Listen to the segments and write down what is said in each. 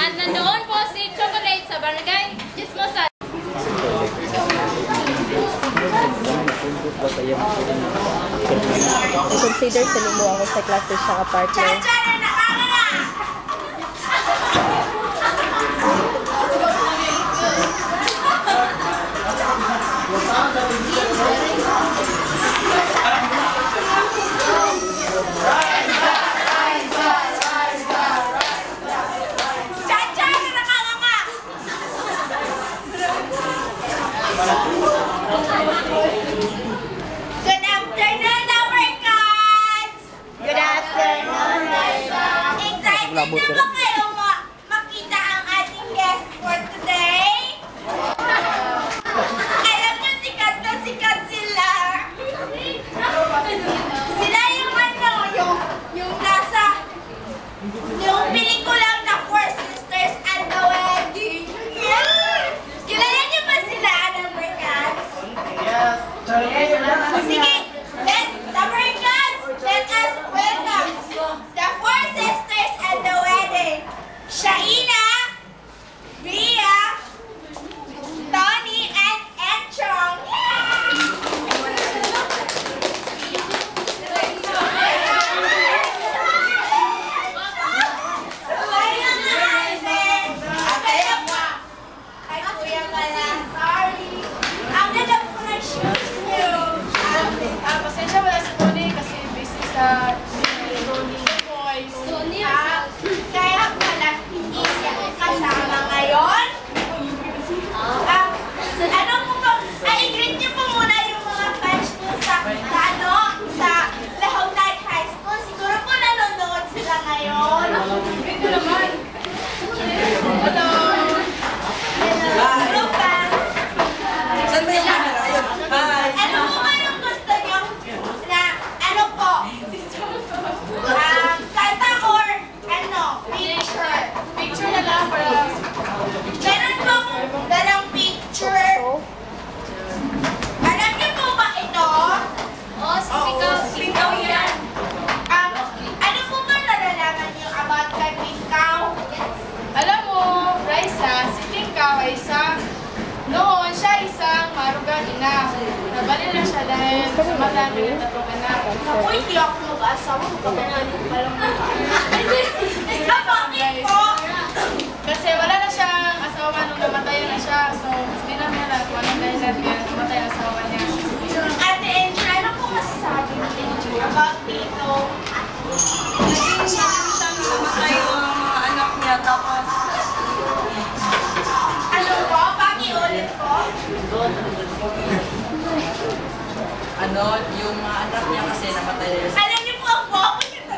At nandoon po si Chocolate sa barangay Chismosa. I-consider sa limo ako sa klase siya ka-partner. Good afternoon, our cats! Good afternoon, Liza! Excited na ba kayo makita ang ating guest for today? Alam nyo, sikat na sikat sila! Sila yung yung nasa, yung pelikulang na Four Sisters and the Wedding. Kilala nyo ba sila, our cats? Sige, let us welcome the Four Sisters at the Wedding. Shaina, Bria, Tony, and Enchong. Ay, kuya pala. Sorry. Ang ganda po ng shoes niyo. Pasensya wala si Tony kasi busy sa boys. Kaya pala hindi siya kasama ngayon. Ano po ba? I-greet niyo po muna yung mga fans niyo sa Lahontan High School. Siguro po nanonood sila ngayon. Ito naman. Hello. Hello fans. Saan ba yung camera? Ayun. Hi! Ano po ba yung gusto niyo na ano po? Kanta or ano? Picture? Picture na lang para Meron po akong dalang picture. Alam niyo po ba ito? Oh, si Pikaw yan. Ano po ba nalalaman niyo about kay Pikaw? alam mo, Raisa, si Pingkaw ay noon siya isang marugang ina. Nabalil na siya dahil sa mata ng tatlong anak. Ako hindi ako mag-asawa. Magkakaroon pa lang mukha. Bakit po? Kasi wala na siyang asawa nung namatay na siya. So, hindi namin alam kung anong dahilan kaya namatay ang asawa niya. Ate Angel, ano po masasabi niyo about dito? Naging siyang namatay yung mga anak niya tapos Ano po? Pakiulit po? yung mga anak niya kasi namatay na yun. Alam niyo po ang focus yung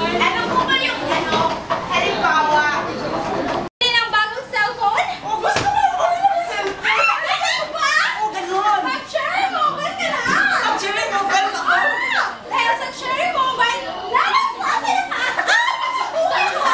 Ano po ba yung halimbawa? Hindi ng bagong cellphone? O gusto mo po yung cellphone? Ganun ba? Oh, ganun! Mag-cherry mobile ka na! Actually, mobile na ako! Dahil sa cherry mobile, lalang sa akin na! Nasubukan mo!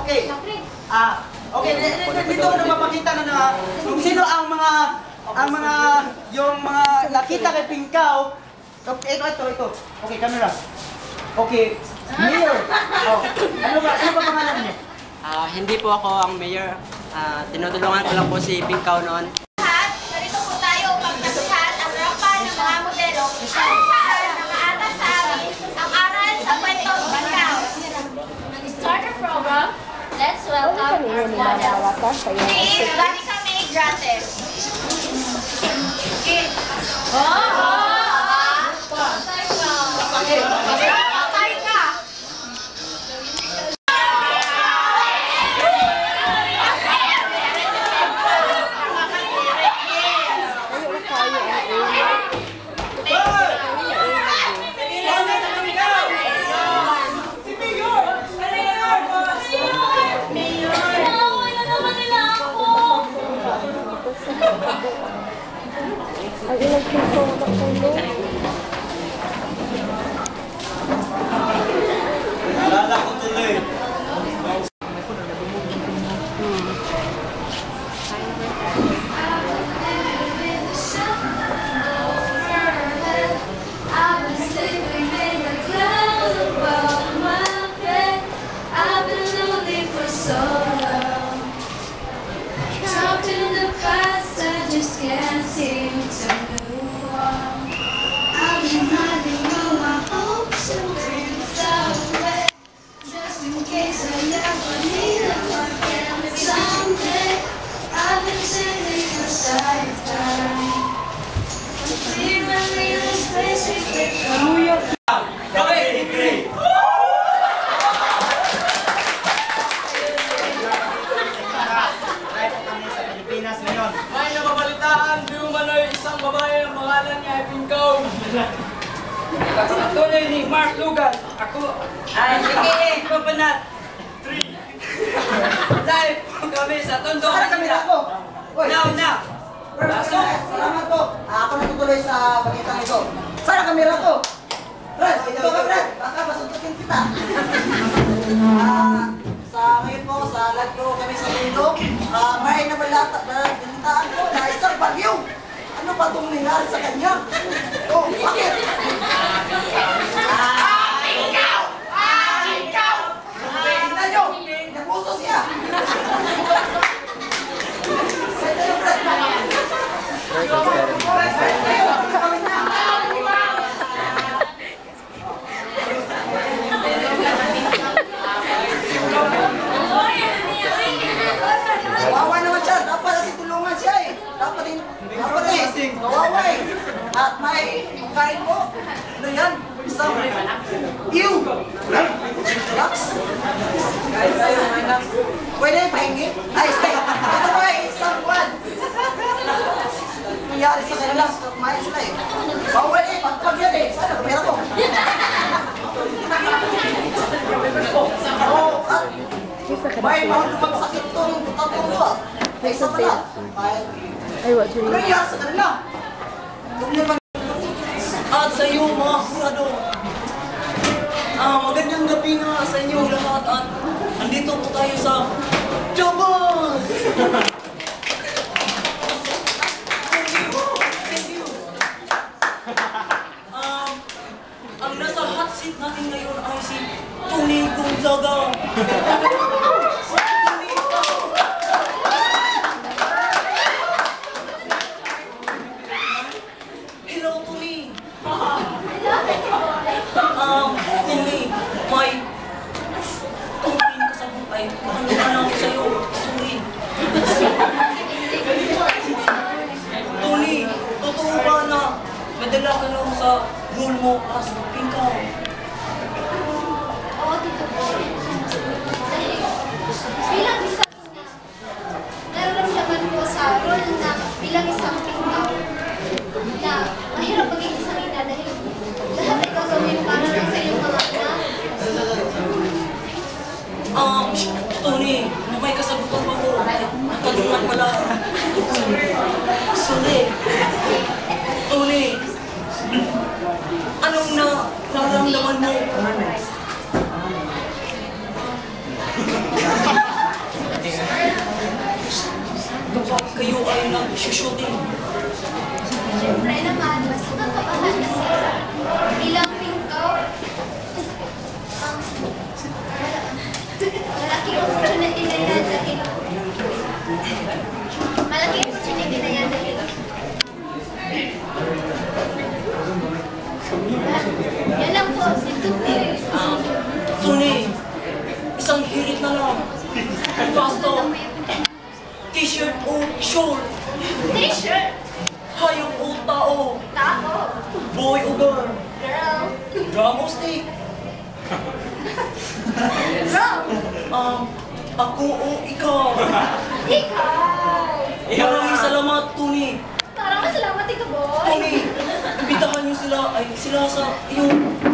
Okay. Okay, dito ko na mapakita na kung sino ang mga yung mga nakita kay Pingkaw. Ito. Okay, camera. Okay, Mayor. Oh, ano ba pangalan niyo? Hindi po ako ang mayor. Tinutulungan ko lang po si Pingkaw noon. Lahat, narito po tayo upang saksihan ang rampa ng mga modelo kung saan nakaatag sa amin ang aral sa kwentong Pingkaw. Start our program. Let's Ano welcome kanina our ni models. Mama ka? Kaya Please, bali kami gratis. Patay ka! ang ilang piso na pulo. Nalala ko tuloy. Can't seem to move on. I've been hiding all my hopes and dreams away, just in case I ever need a again someday. I've been sitting aside time, dreaming this place we could go. May nababalitaan, di umano'y isang babae ang pangalan niya ay Pingkaw. Katunay ni Mark Lugan. Ako ay aka Papanat 3. Live kami sa Tondo. Sana kamera ko. Now na. Pasok. Salamat po. Ako natutuloy sa pagkitang ito. Sana kamera ko. Brad, ito ka Brad. Baka masuntukin kita. Sa ngayon po, sa live ko kami sa Tondo. May nabalitaan ko na isang bagyo. Ano ba itong nangyari sa kanya? Oh, bakit? Ikaw! Ikaw! Tingnan nyo! Napuso siya! Kawawa naman siya. Dapat natin tulungan siya eh. Dapat eh. Kawawa eh. At may pagkain po. Ano yan? Isang ew! Lux? Kain tayo may lux. Pwede pahingi? Ay, stay. Ito ba eh? Isang buwan. Nangyari sa kanila. Kumain sila eh. Bawal eh. Pagpag yan eh. Sana kumira ko. Oh, at may mga lumagsakit itong tatlong doa. Ay, isa pala. Ay, what's Ano your nangyari sa kanila? At sa iyo mga kurado. Magandang gabi nga sa inyo lahat at andito po tayo sa Jobos! Thank you. Ang nasa hot seat natin ngayon ay si Tony Gonzaga. Hello, Tony. Tony, may tungkin ka sa buhay. Ano ka lang sa'yo? Sorry. Tony, totoo ba na madala ka lang sa role mo as Pingkaw? Oo, Tito Boy. Dahil bilang isang nararamdaman ko sa role na bilang isang Pingkaw na mahirap maging isang ina dahil lahat ay gagawin para lang sa iyong mga anak. Tony, may kasagutan pa ko. Natanungan pala. Sorry. Tony, anong nararamdaman mo? ay nag-shooting. Siyempre naman, mas nakakabahan kasi ilang pinto. Malaki ang opportunity na yan dahil malaki ang opportunity na yan dahil yan lang po, si Tupi. Tuni, isang hirit na lang. Basta, t-shirt o short, T-shirt, hayop o tao, tao, boy o girl, girl, drum o stick. drum, Ako o ikaw. ikaw. Maraming salamat, Tuni. Parang masalamat ikaw, boy. Tuni, imbitahan niyo sila sa iyong